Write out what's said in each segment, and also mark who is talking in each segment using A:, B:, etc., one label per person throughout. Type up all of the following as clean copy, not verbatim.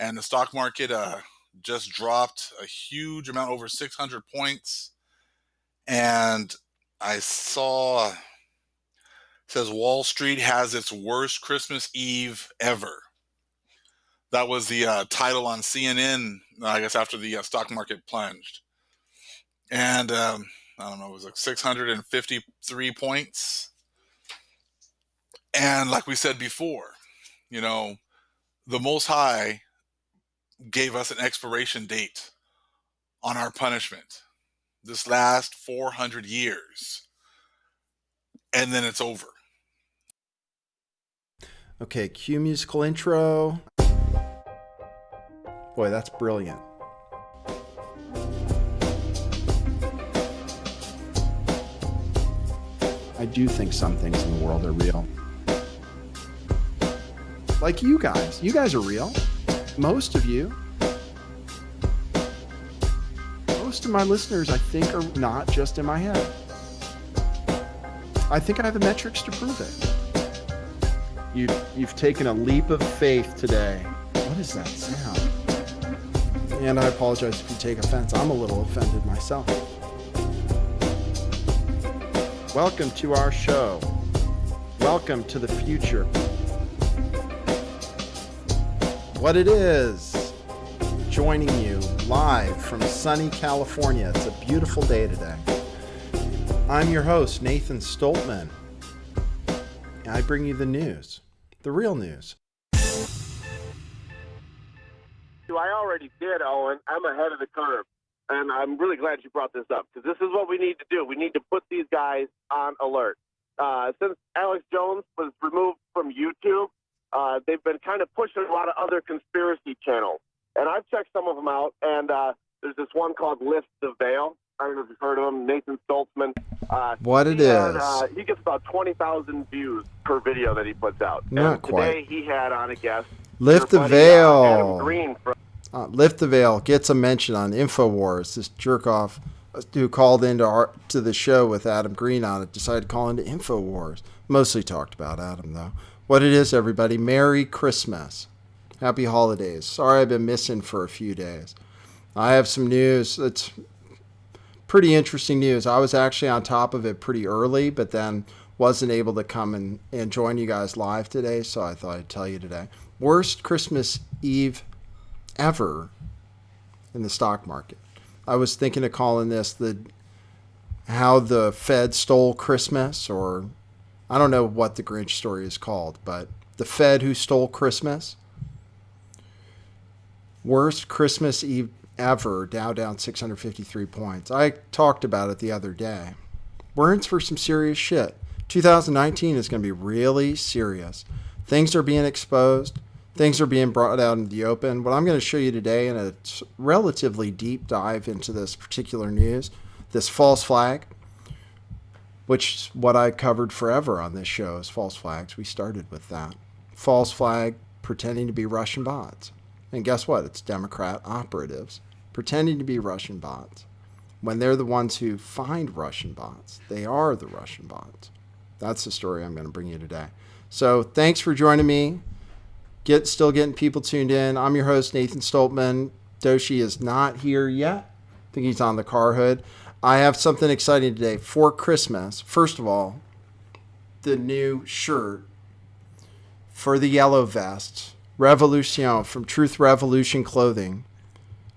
A: and the stock market just dropped a huge amount, over 600 points. And I saw it says Wall Street has its worst Christmas Eve ever. That was the title on CNN, I guess, after the stock market plunged. And I don't know, it was like 653 points. And like we said before, the Most High gave us an expiration date on our punishment this last 400 years. And then it's over.
B: Okay, cue musical intro. Boy, that's brilliant. I do think some things in the world are real. Like you guys. You guys are real. Most of you. Most of my listeners, I think, are not just in my head. I think I have the metrics to prove it. You've taken a leap of faith today. What is that sound? And I apologize if you take offense. I'm a little offended myself. Welcome to our show. Welcome to the future. What it is, joining you live from sunny California. It's a beautiful day today. I'm your host, Nathan Stoltman. And I bring you the news, the real news.
C: I already did, Owen. I'm ahead of the curve. And I'm really glad you brought this up, because this is what we need to do. We need to put these guys on alert. Since Alex Jones was removed from YouTube, they've been kind of pushing a lot of other conspiracy channels. And I've checked some of them out, and there's this one called Lift the Veil. I don't know if you've heard of him, Nathan Stoltzman.
B: He
C: gets about 20,000 views per video that he puts out.
B: Not
C: and
B: quite.
C: Today he had on a guest.
B: Lift the Veil.
C: Adam Green from
B: Lift the Veil gets a mention on InfoWars. This jerk off who called into to the show with Adam Green on it decided to call into InfoWars. Mostly talked about Adam, though. What it is, everybody, Merry Christmas. Happy holidays. Sorry I've been missing for a few days. I have some news. It's pretty interesting news. I was actually on top of it pretty early, but then wasn't able to come and join you guys live today, so I thought I'd tell you today. Worst Christmas Eve ever in the stock market. I was thinking of calling this how the Fed stole Christmas, or I don't know what the Grinch story is called, but the Fed who stole Christmas. Worst Christmas Eve ever, Dow down 653 points. I talked about it the other day. We're in for some serious shit. 2019 is going to be really serious. Things are being exposed. Things are being brought out in the open. What I'm going to show you today in a relatively deep dive into this particular news, this false flag, which is what I covered forever on this show is false flags. We started with that. False flag pretending to be Russian bots. And guess what? It's Democrat operatives pretending to be Russian bots when they're the ones who find Russian bots. They are the Russian bots. That's the story I'm going to bring you today. So thanks for joining me. Still getting people tuned in. I'm your host, Nathan Stoltman. Doshi is not here yet. I think he's on the car hood. I have something exciting today for Christmas. First of all, the new shirt for the yellow vest, Revolution from Truth Revolution Clothing.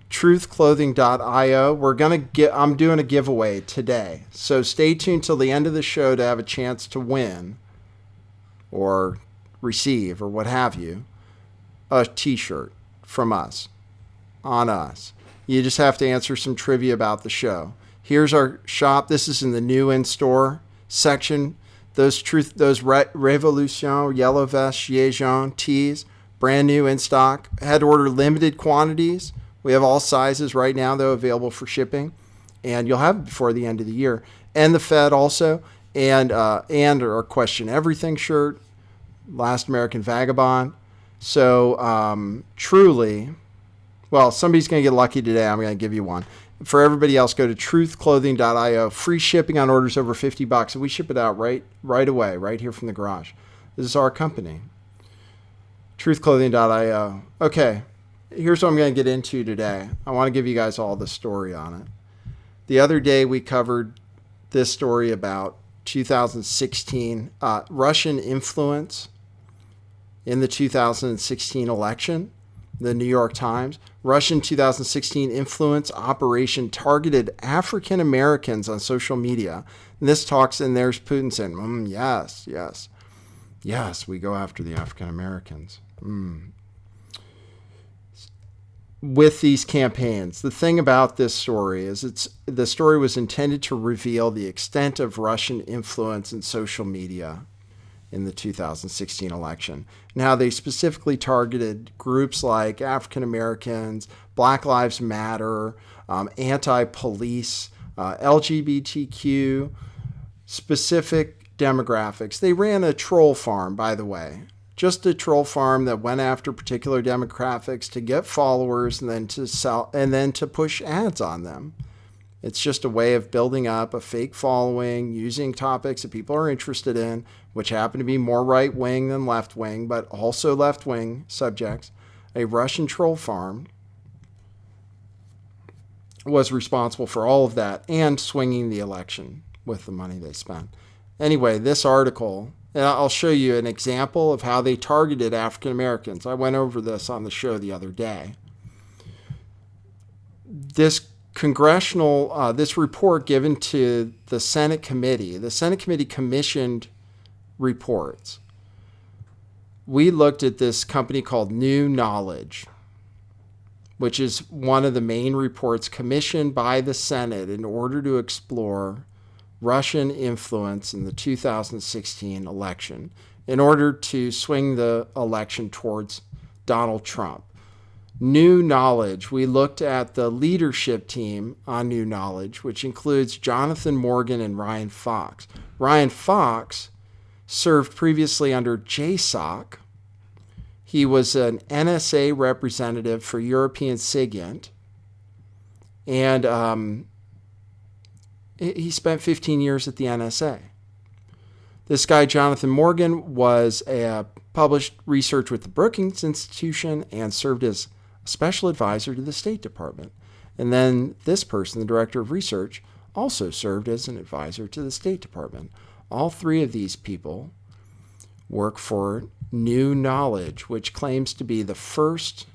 B: truthclothing.io. I'm doing a giveaway today. So stay tuned till the end of the show to have a chance to win or receive or what have you a t-shirt from us on us. You just have to answer some trivia about the show. Here's our shop. This is in the new in-store section. Those Revolution yellow vest Liaison tees, brand new in stock. Had to order limited quantities. We have all sizes right now, though, available for shipping, and you'll have it before the end of the year. And the Fed also, and our Question Everything shirt, Last American Vagabond. So truly, well, somebody's going to get lucky today. I'm going to give you one. For everybody else, go to truthclothing.io. Free shipping on orders over $50, and we ship it out right away, right here from the garage. This is our company. Truthclothing.io. Okay, here's what I'm going to get into today. I want to give you guys all the story on it. The other day we covered this story about 2016 Russian influence in the 2016 election. The New York Times, Russian 2016 influence operation targeted African Americans on social media. And this talks, and there's Putin saying, yes, we go after the African Americans. With these campaigns, the thing about this story is the story was intended to reveal the extent of Russian influence in social media in the 2016 election, and how they specifically targeted groups like African Americans, Black Lives Matter, anti-police, LGBTQ, specific demographics. They ran a troll farm, by the way, just a troll farm that went after particular demographics to get followers and then to sell and then to push ads on them. It's just a way of building up a fake following using topics that people are interested in, which happen to be more right-wing than left-wing, but also left-wing subjects. A Russian troll farm was responsible for all of that and swinging the election with the money they spent. Anyway, this article, and I'll show you an example of how they targeted African Americans. I went over this on the show the other day. This report given to the Senate committee commissioned reports. We looked at this company called New Knowledge, which is one of the main reports commissioned by the Senate in order to explore Russian influence in the 2016 election, in order to swing the election towards Donald Trump. New Knowledge, we looked at the leadership team on New Knowledge, which includes Jonathan Morgan and Ryan Fox. Ryan Fox served previously under JSOC. He was an NSA representative for European SIGINT, and he spent 15 years at the NSA. This guy, Jonathan Morgan, was a published research with the Brookings Institution and served as special advisor to the State Department. And then this person, the director of research, also served as an advisor to the State Department. All three of these people work for New Knowledge, which claims to be the first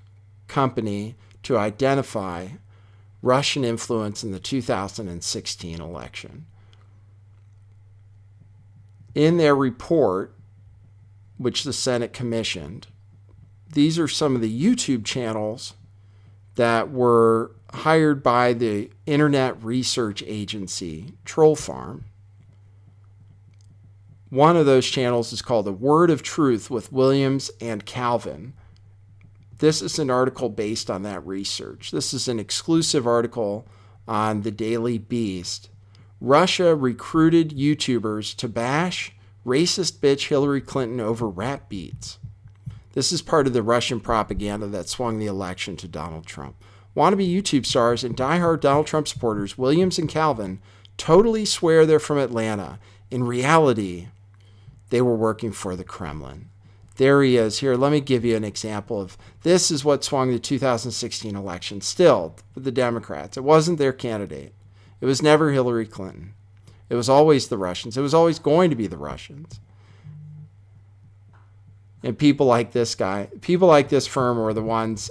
B: company to identify Russian influence in the 2016 election. In their report, which the Senate commissioned, these are some of the YouTube channels that were hired by the Internet Research Agency, Troll Farm. One of those channels is called The Word of Truth with Williams and Calvin. This is an article based on that research. This is an exclusive article on the Daily Beast. Russia recruited YouTubers to bash racist bitch Hillary Clinton over rap beats. This is part of the Russian propaganda that swung the election to Donald Trump. Wannabe YouTube stars and diehard Donald Trump supporters, Williams and Calvin, totally swear they're from Atlanta. In reality, they were working for the Kremlin. There he is. Here, let me give you an example of this is what swung the 2016 election. Still, the Democrats. It wasn't their candidate. It was never Hillary Clinton. It was always the Russians. It was always going to be the Russians. And people like this guy, people like this firm were the ones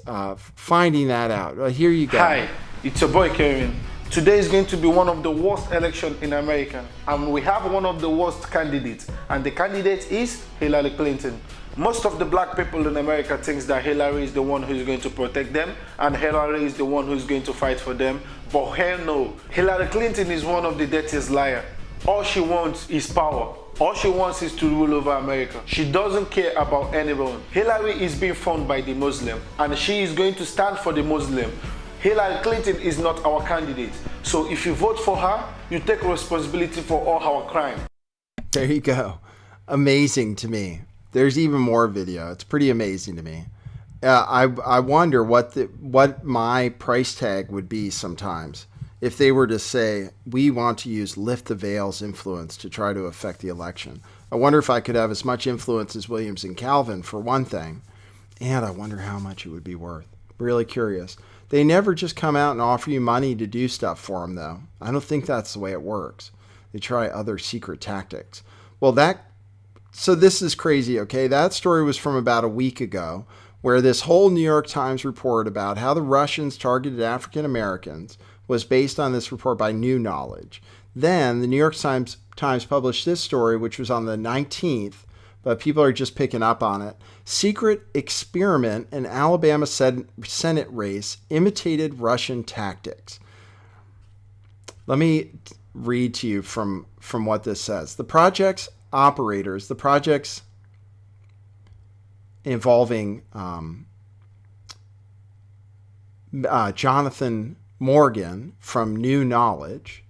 B: finding that out. Here you go.
D: Hi, it's your boy Kevin. Today is going to be one of the worst elections in America. And we have one of the worst candidates. And the candidate is Hillary Clinton. Most of the black people in America thinks that Hillary is the one who's going to protect them and Hillary is the one who's going to fight for them. But hell no. Hillary Clinton is one of the dirtiest liars. All she wants is power. All she wants is to rule over America. She doesn't care about anyone. Hillary is being funded by the Muslim and she is going to stand for the Muslim. Hillary Clinton is not our candidate. So if you vote for her, you take responsibility for all our crime.
B: There you go. Amazing to me. There's even more video. It's pretty amazing to me. I wonder what my price tag would be sometimes if they were to say, we want to use Lift the Veil's influence to try to affect the election. I wonder if I could have as much influence as Williams and Calvin, for one thing, and I wonder how much it would be worth. Really curious. They never just come out and offer you money to do stuff for them, though. I don't think that's the way it works. They try other secret tactics. Well, so this is crazy, okay? That story was from about a week ago, where this whole New York Times report about how the Russians targeted African Americans was based on this report by New Knowledge. Then the New York Times published this story, which was on the 19th, but people are just picking up on it. Secret experiment in Alabama Senate race imitated Russian tactics. Let me read to you from what this says. The project's operators, the projects involving Jonathan Morgan from New Knowledge.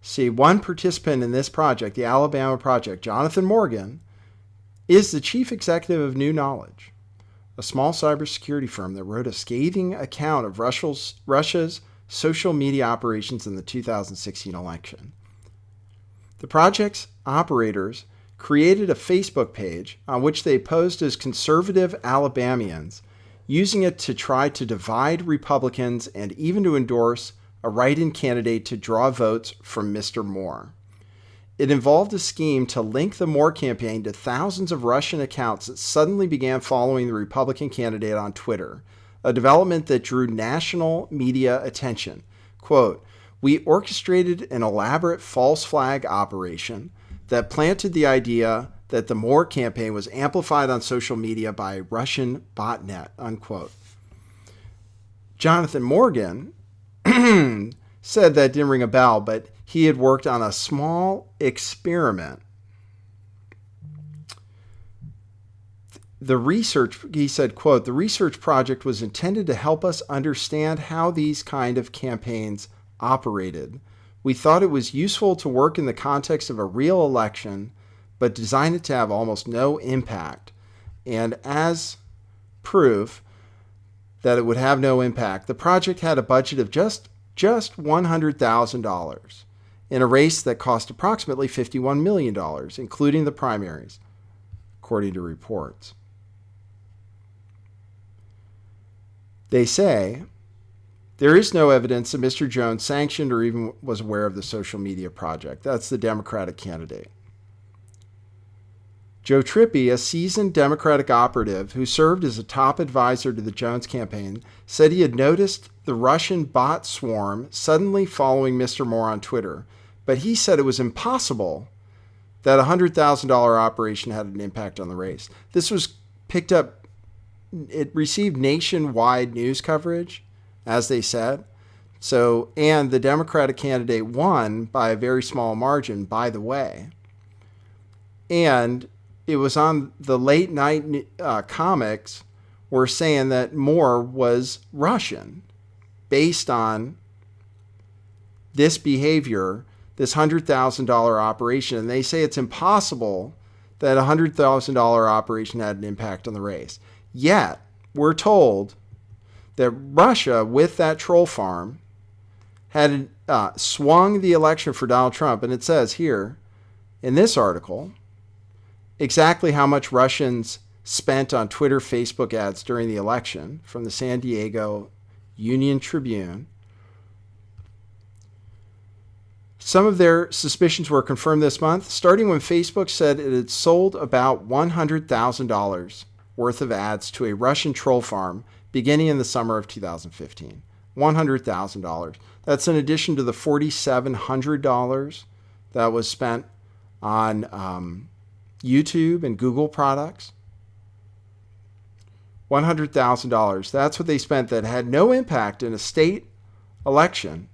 B: See, one participant in this project, the Alabama project, Jonathan Morgan, is the chief executive of New Knowledge, a small cybersecurity firm that wrote a scathing account of Russia's social media operations in the 2016 election. The project's operators created a Facebook page on which they posed as conservative Alabamians, using it to try to divide Republicans and even to endorse a write-in candidate to draw votes from Mr. Moore. It involved a scheme to link the Moore campaign to thousands of Russian accounts that suddenly began following the Republican candidate on Twitter, a development that drew national media attention. Quote, "We orchestrated an elaborate false flag operation that planted the idea that the Moore campaign was amplified on social media by Russian botnet," unquote. Jonathan Morgan said that didn't ring a bell, but he had worked on a small experiment. He said, quote, "The research project was intended to help us understand how these kind of campaigns operated. We thought it was useful to work in the context of a real election, but designed it to have almost no impact. And as proof that it would have no impact, the project had a budget of just $100,000 in a race that cost approximately $51 million, including the primaries, according to reports." They say there is no evidence that Mr. Jones sanctioned or even was aware of the social media project. That's the Democratic candidate. Joe Trippi, a seasoned Democratic operative who served as a top advisor to the Jones campaign, said he had noticed the Russian bot swarm suddenly following Mr. Moore on Twitter, but he said it was impossible that a $100,000 operation had an impact on the race. This was picked up, it received nationwide news coverage, as they said. So, and the Democratic candidate won by a very small margin, by the way. And it was on the late night comics were saying that Moore was Russian based on this behavior, this $100,000 operation. And they say it's impossible that a $100,000 operation had an impact on the race. Yet, we're told that Russia, with that troll farm, had swung the election for Donald Trump. And it says here in this article exactly how much Russians spent on Twitter, Facebook ads during the election from the San Diego Union Tribune. Some of their suspicions were confirmed this month, starting when Facebook said it had sold about $100,000 worth of ads to a Russian troll farm beginning in the summer of 2015. $100,000. That's in addition to the $4,700 that was spent on YouTube and Google products. $100,000. That's what they spent that had no impact in a state election.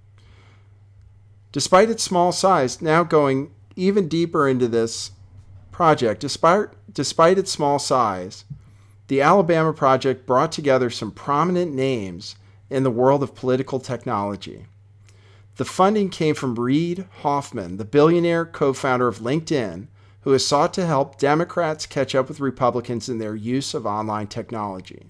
B: Despite its small size, now going even deeper into this project, despite its small size, the Alabama project brought together some prominent names in the world of political technology. The funding came from Reid Hoffman, the billionaire co-founder of LinkedIn, who has sought to help Democrats catch up with Republicans in their use of online technology.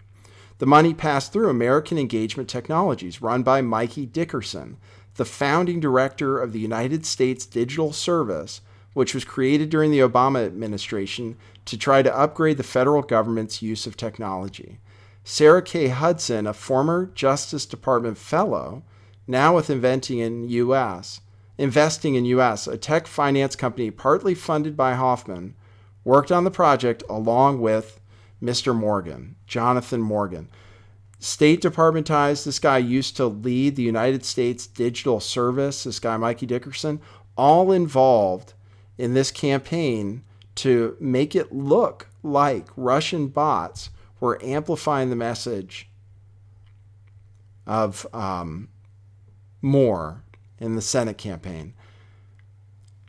B: The money passed through American Engagement Technologies, run by Mikey Dickerson, the founding director of the United States Digital Service, which was created during the Obama administration to try to upgrade the federal government's use of technology. Sarah K. Hudson, a former Justice Department fellow, now with Investing in U.S., a tech finance company partly funded by Hoffman, worked on the project along with Mr. Morgan, Jonathan Morgan. State Department ties. This guy used to lead the United States Digital Service. This guy, Mikey Dickerson, all involved in this campaign to make it look like Russian bots were amplifying the message of more in the Senate campaign.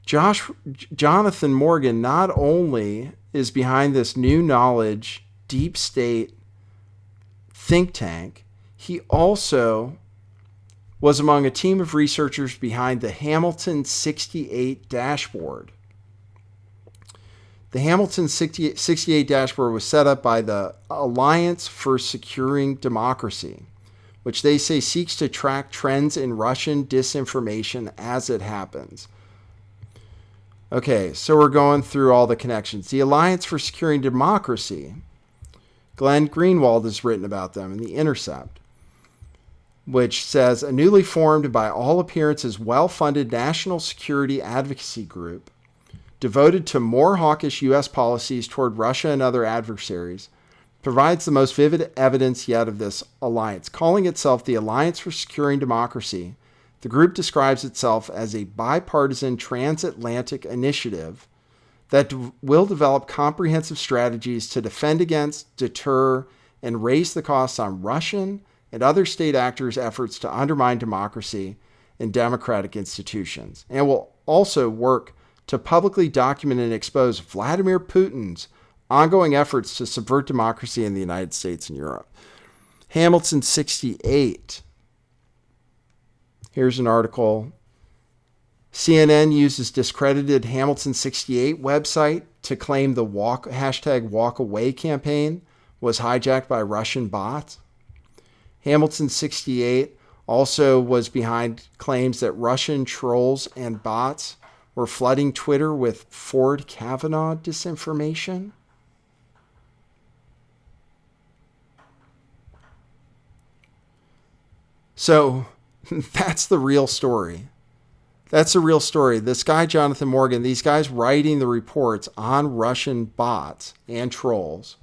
B: Jonathan Morgan not only is behind this new knowledge deep state think tank, he also was among a team of researchers behind the Hamilton 68 dashboard. The Hamilton 68 dashboard was set up by the Alliance for Securing Democracy, which they say seeks to track trends in Russian disinformation as it happens. Okay, so we're going through all the connections. The Alliance for Securing Democracy, Glenn Greenwald has written about them in The Intercept, which says a newly formed, by all appearances, well-funded national security advocacy group devoted to more hawkish U.S. policies toward Russia and other adversaries provides the most vivid evidence yet of this alliance. Calling itself the Alliance for Securing Democracy, the group describes itself as a bipartisan transatlantic initiative that will develop comprehensive strategies to defend against, deter, and raise the costs on Russian and other state actors' efforts to undermine democracy and democratic institutions, and will also work to publicly document and expose Vladimir Putin's ongoing efforts to subvert democracy in the United States and Europe. Hamilton 68. Here's an article. CNN uses discredited Hamilton 68 website to claim the #WalkAway campaign was hijacked by Russian bots. Hamilton 68 also was behind claims that Russian trolls and bots were flooding Twitter with Ford Kavanaugh disinformation. So that's the real story. That's the real story. This guy, Jonathan Morgan, these guys writing the reports on Russian bots and trolls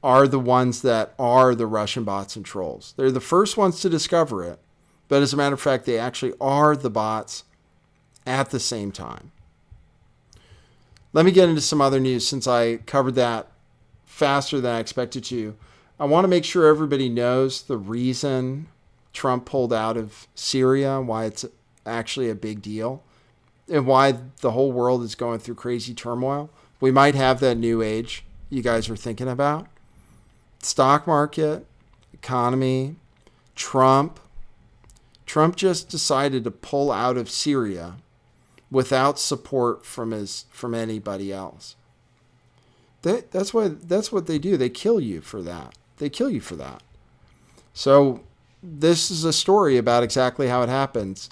B: are the ones that are the Russian bots and trolls. They're the first ones to discover it. But as a matter of fact, they actually are the bots at the same time. Let me get into some other news since I covered that faster than I expected to. I want to make sure everybody knows the reason Trump pulled out of Syria, why it's actually a big deal, and why the whole world is going through crazy turmoil. We might have that new age you guys are thinking about. Stock market, economy, Trump. Trump just decided to pull out of Syria without support from anybody else. That's what they do. They kill you for that. So this is a story about exactly how it happens.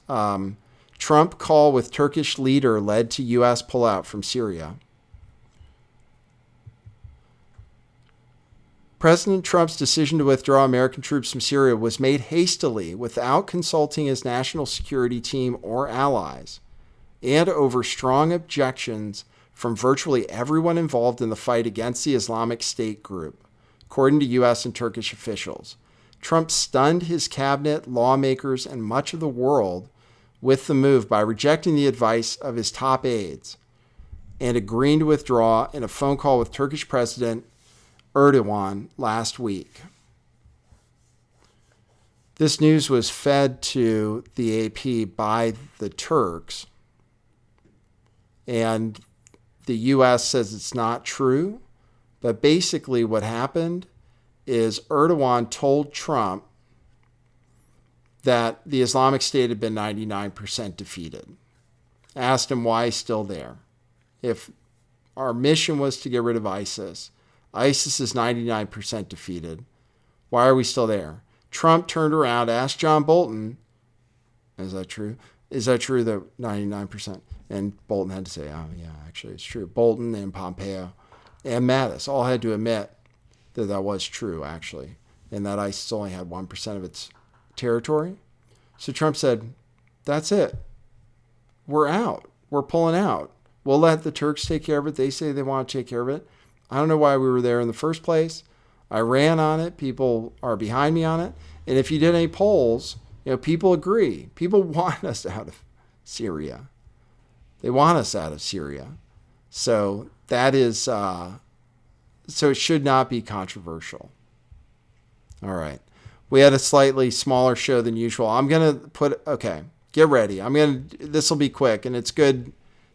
B: Trump call with Turkish leader led to U.S. pullout from Syria. President Trump's decision to withdraw American troops from Syria was made hastily without consulting his national security team or allies, and over strong objections from virtually everyone involved in the fight against the Islamic State group, according to U.S. and Turkish officials. Trump stunned his cabinet, lawmakers, and much of the world with the move by rejecting the advice of his top aides and agreeing to withdraw in a phone call with Turkish President Erdogan last week. This news was fed to the AP by the Turks, and the U.S. says it's not true, but basically what happened is Erdogan told Trump that the Islamic State had been 99% defeated. Asked him why he's still there. If our mission was to get rid of ISIS, ISIS is 99% defeated. Why are we still there? Trump turned around, asked John Bolton, is that true? Is that true that 99%? And Bolton had to say, oh, yeah, actually it's true. Bolton and Pompeo and Mattis all had to admit that was true, actually, and that ISIS only had 1% of its territory. So Trump said, that's it. We're out. We're pulling out. We'll let the Turks take care of it. They say they want to take care of it. I don't know why we were there in the first place. I ran on it. People are behind me on it. And if you did any polls, people agree. People want us out of Syria. They want us out of Syria. So that is, so it should not be controversial. All right. We had a slightly smaller show than usual. I'm going to okay, get ready. This will be quick, and it's good.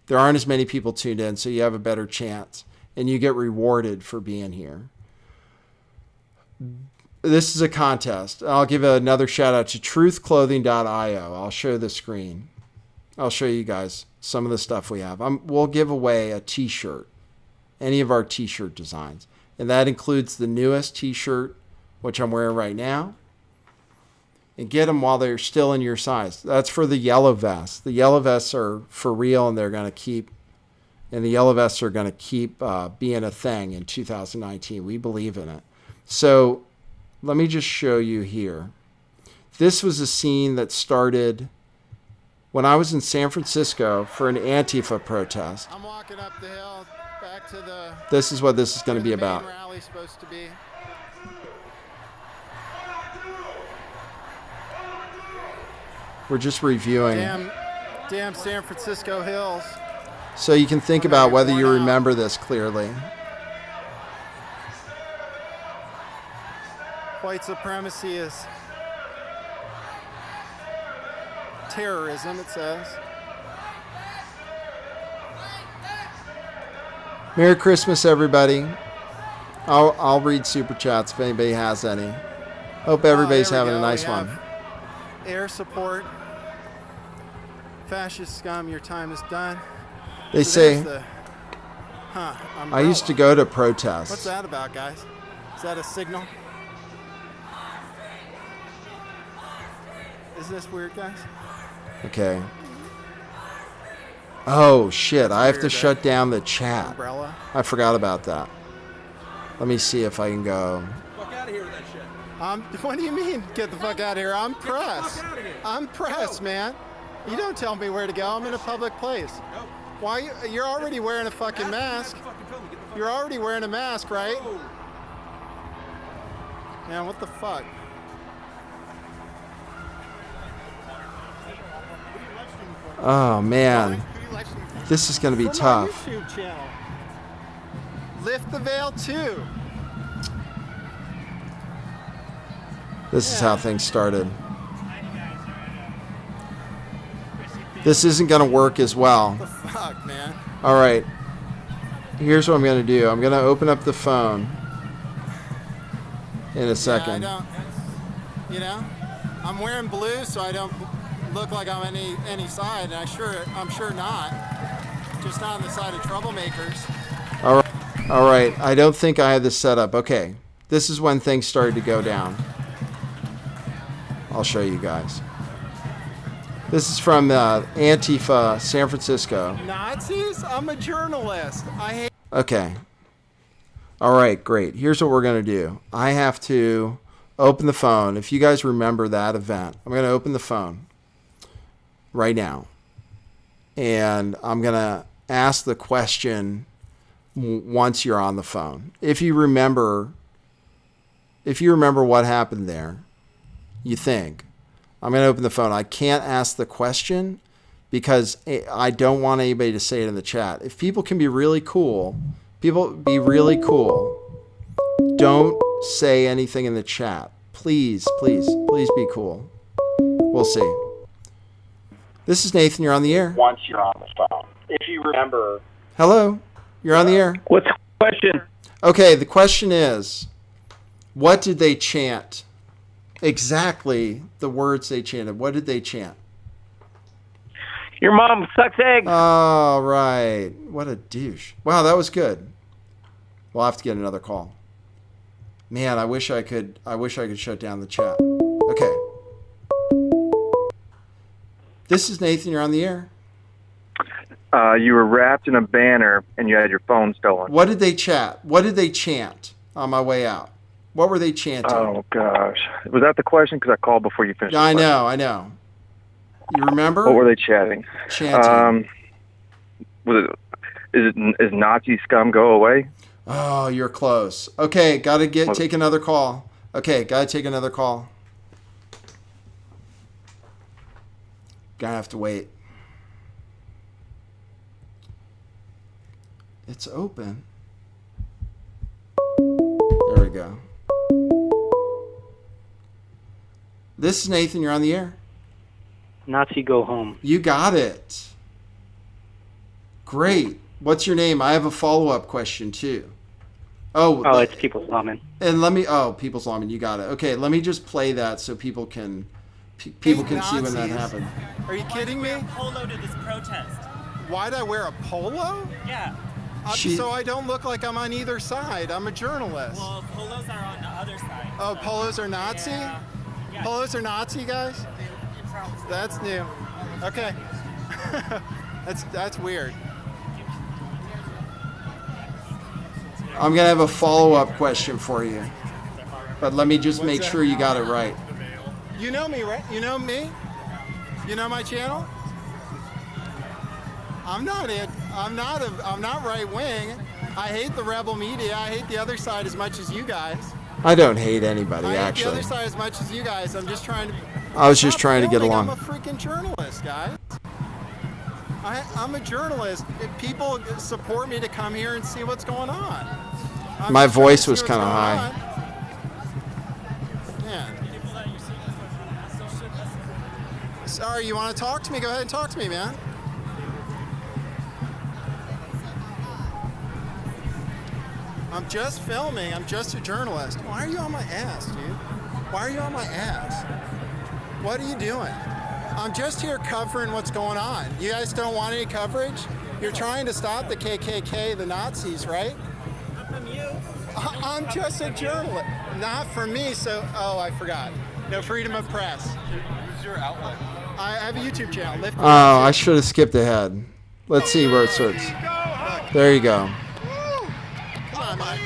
B: There aren't as many people tuned in, so you have a better chance, and you get rewarded for being here. This is a contest. I'll give another shout out to truthclothing.io. I'll show the screen. I'll show you guys some of the stuff we have. We'll give away a t-shirt, any of our t-shirt designs. And that includes the newest t-shirt, which I'm wearing right now. And get them while they're still in your size. That's for the yellow vests. The yellow vests are for real, and the yellow vests are going to keep being a thing in 2019. We believe in it. So let me just show you here. This was a scene that started when I was in San Francisco for an Antifa protest.
E: I'm walking up the hill back to the...
B: This is what this is going to be about.
E: Rally's supposed to be.
B: We're just reviewing.
E: Damn San Francisco hills.
B: So you can think about whether you remember this clearly.
E: White supremacy is terrorism, it says.
B: Merry Christmas, everybody. I'll read super chats if anybody has any. Hope everybody's having a nice one.
E: Air support. Fascist scum, your time is done.
B: They say, I used to go to protests.
E: What's that about, guys? Is that a signal? Is this weird, guys?
B: Okay. Oh, shit. I have to shut down the chat.
E: Umbrella?
B: I forgot about that. Let me see if I can go.
F: Fuck out of here with that shit.
E: What do you mean, get the fuck out of here? I'm press. I'm press, man. You don't tell me where to go. I'm in a public place.
F: No.
E: Why? You're already wearing a fucking mask. You're already wearing a mask, right? Man, what the fuck?
B: Oh, man. This is going to be tough.
E: YouTube channel. Lift the Veil 2.
B: This is how things started. This isn't going to work as well.
E: What the fuck, man?
B: All right. Here's what I'm going to do. I'm going to open up the phone in a second.
E: Yeah, I'm wearing blue, so I don't look like I'm on any side, and I'm sure not. Just not on the side of troublemakers.
B: All right. I don't think I have this set up. Okay. This is when things started to go down. I'll show you guys. This is from Antifa, San Francisco.
E: Nazis? I'm a journalist. I hate...
B: Okay. All right, great. Here's what we're going to do. I have to open the phone. If you guys remember that event, I'm going to open the phone right now. And I'm going to ask the question once you're on the phone. If you remember what happened there, you think. I'm going to open the phone. I can't ask the question because I don't want anybody to say it in the chat. If people can be really cool, don't say anything in the chat. Please be cool. We'll see. This is Nathan. You're on the air.
G: Once you're on the phone. If you remember.
B: Hello. You're on the air.
G: What's the question?
B: Okay, the question is, what did they chant? Exactly the words they chanted. What did they chant?
G: Your mom sucks eggs.
B: Oh, right. What a douche. Wow, that was good. We'll have to get another call. Man, I wish I could shut down the chat. Okay. This is Nathan. You're on the air.
H: You were wrapped in a banner and you had your phone stolen.
B: What did they chat? What did they chant? on my way out. What were they chanting?
H: Oh gosh, was that the question? Because I called before you finished.
B: I know. You remember?
H: What were they chatting?
B: Chanting.
H: Is Nazi scum go away?
B: Oh, you're close. Okay, gotta take another call. Okay, gotta take another call. Gonna have to wait. It's open. There we go. This is Nathan. You're on the air.
I: Nazi go home.
B: You got it. Great. What's your name? I have a follow-up question too.
I: Oh, it's People's Lawman.
B: And People's Lawman. You got it. Okay, let me just play that so people can see when that happened.
E: Are you kidding me?
J: Polo to this protest.
E: Why'd I wear a polo?
J: Yeah.
E: So I don't look like I'm on either side. I'm a journalist.
J: Well, polos are on the other side.
E: Oh, polos are Nazi?
J: Yeah.
E: Polos are Nazi, guys? That's new. Okay. That's weird.
B: I'm going to have a follow-up question for you. But let me just make sure you got it right.
E: You know me, right? You know me? You know my channel? I'm not right wing. I hate the rebel media. I hate the other side as much as you guys.
B: I don't hate anybody,
E: I hate
B: actually.
E: the other side as much as you guys. I'm just trying to.
B: I was just trying to get along.
E: I'm a freaking journalist, guys. I'm a journalist. People support me to come here and see what's going on.
B: My voice was kind of high.
E: Man. Sorry, you want to talk to me? Go ahead and talk to me, man. I'm just filming. I'm just a journalist. Why are you on my ass, dude? Why are you on my ass? What are you doing? I'm just here covering what's going on. You guys don't want any coverage? You're trying to stop the KKK, the Nazis, right?
J: Not from you.
E: I'm just a journalist. Not from me, so... Oh, I forgot. No freedom of press.
F: Who's your outlet?
E: I have a YouTube channel.
B: Oh, I should have skipped ahead. Let's see where it starts. There you go.
E: Come on, man.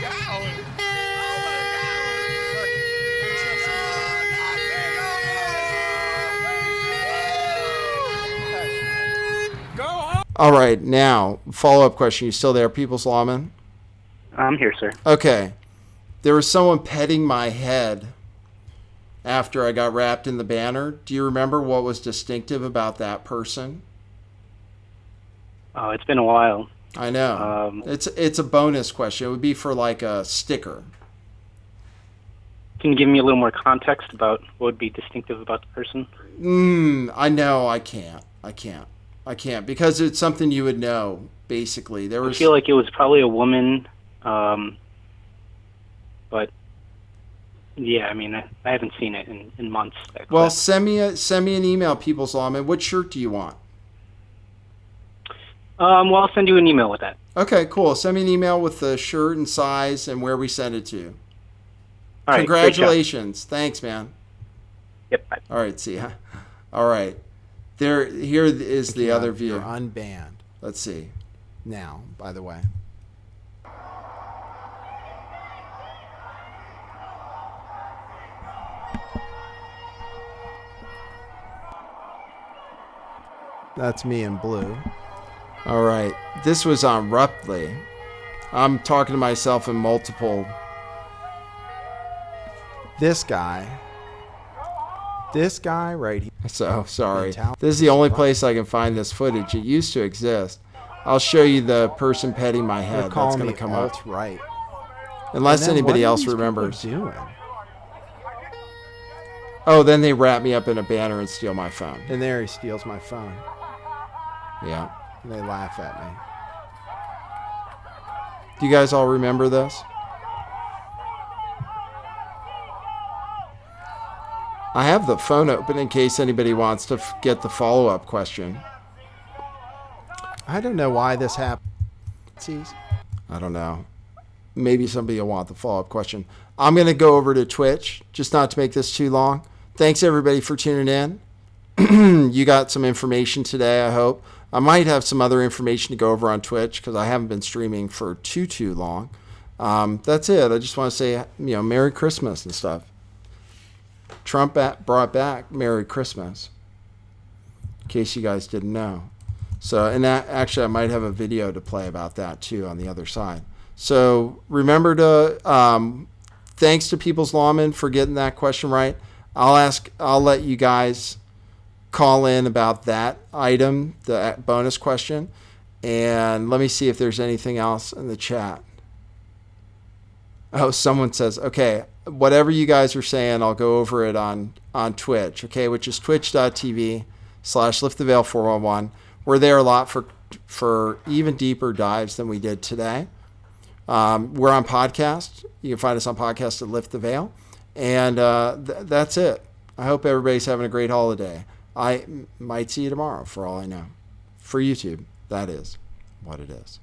B: All right, now, follow-up question. You still there, People's Lawman?
I: I'm here, sir.
B: Okay. There was someone petting my head after I got wrapped in the banner. Do you remember what was distinctive about that person?
I: Oh, it's been a while.
B: I know. It's a bonus question. It would be for like a sticker.
I: Can you give me a little more context about what would be distinctive about the person?
B: I know. I can't because it's something you would know. Basically, I
I: feel like it was probably a woman, but yeah, I mean, I haven't seen it in months.
B: Well, send me an email, People's Lawman. What shirt do you want?
I: Well, I'll send you an email with that.
B: Okay, cool. Send me an email with the shirt and size and where we send it to.
I: All right,
B: congratulations. Thanks, man.
I: Yep. Bye.
B: All right, see ya. All right. Here is the other view.
E: You're unbanned.
B: Let's see.
E: Now, by the way. That's me in blue.
B: All right. This was on Ruptly. I'm talking to myself in multiple.
E: This guy right here.
B: So, sorry. This is the only place I can find this footage. It used to exist. I'll show you the person petting my head. That's going to come up.
E: Right.
B: Unless anybody else remembers. Oh, then they wrap me up in a banner and steal my phone.
E: And there he steals my phone.
B: Yeah.
E: And they laugh at me.
B: Do you guys all remember this? I have the phone open in case anybody wants to get the follow-up question.
E: I don't know why this happened.
B: I don't know. Maybe somebody will want the follow-up question. I'm going to go over to Twitch, just not to make this too long. Thanks, everybody, for tuning in. You got some information today, I hope. I might have some other information to go over on Twitch because I haven't been streaming for too long. That's it. I just want to say, Merry Christmas and stuff. Trump brought back Merry Christmas, in case you guys didn't know. So, and that actually, I might have a video to play about that too on the other side. So remember to, thanks to People's Lawman for getting that question right. I'll let you guys call in about that item, the bonus question. And let me see if there's anything else in the chat. Oh, someone says, okay, whatever you guys are saying, I'll go over it on Twitch, okay, which is twitch.tv/lifttheveil411. We're there a lot for even deeper dives than we did today. We're on podcast. You can find us on podcast at Lift the Veil. And that's it. I hope everybody's having a great holiday. I might see you tomorrow for all I know. For YouTube, that is what it is.